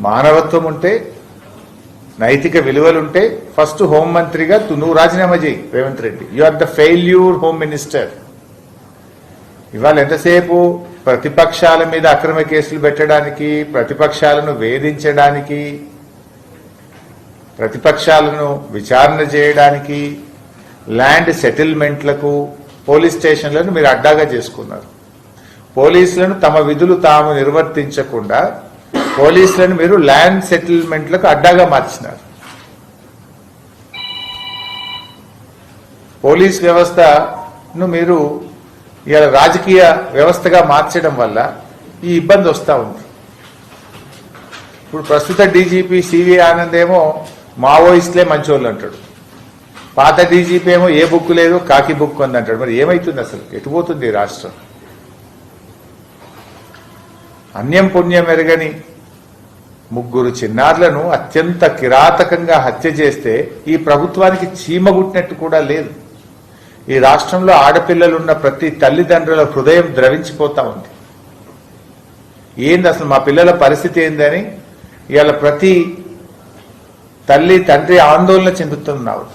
మానవత్వం ఉంటే, నైతిక విలువలుంటే ఫస్ట్ హోంమంత్రిగా నువ్వు రాజీనామా చేయి Revanth Reddy. You are the failure home minister. ఇవాళ ఎంతసేపు ప్రతిపక్షాల మీద అక్రమ కేసులు పెట్టడానికి, ప్రతిపక్షాలను వేధించడానికి, ప్రతిపక్షాలను విచారణ చేయడానికి, ల్యాండ్ సెటిల్మెంట్లకు పోలీస్ స్టేషన్లను మీరు అడ్డాగా చేసుకున్నారు. పోలీసులను తమ విధులు తాము నిర్వర్తించకుండా పోలీసులను మీరు ల్యాండ్ సెటిల్మెంట్లకు అడ్డాగా మార్చినారు. పోలీస్ వ్యవస్థను మీరు ఇలా రాజకీయ వ్యవస్థగా మార్చడం వల్ల ఈ ఇబ్బంది వస్తూ ఉంది. ఇప్పుడు ప్రస్తుత డీజీపీ సివి ఆనంద్ ఏమో మావోయిస్టులే మంచోళ్ళు అంటాడు, పాత డీజీపీ ఏమో ఏ బుక్ లేదు కాకి బుక్ ఉంది అంటాడు. మరి ఏమైతుంది అసలు? ఎటుపోతుంది ఈ రాష్ట్రం? అన్యం పుణ్యం ఎరగని ముగ్గురు చిన్నారులను అత్యంత కిరాతకంగా హత్య చేస్తే ఈ ప్రభుత్వానికి చీమగుట్టినట్టు కూడా లేదు. ఈ రాష్ట్రంలో ఆడపిల్లలున్న ప్రతి తల్లిదండ్రుల హృదయం ద్రవించిపోతా ఉంది. ఏంది అసలు మా పిల్లల పరిస్థితి ఏందని ఇవాళ ప్రతి తల్లి తండ్రి ఆందోళన చెందుతున్నారు.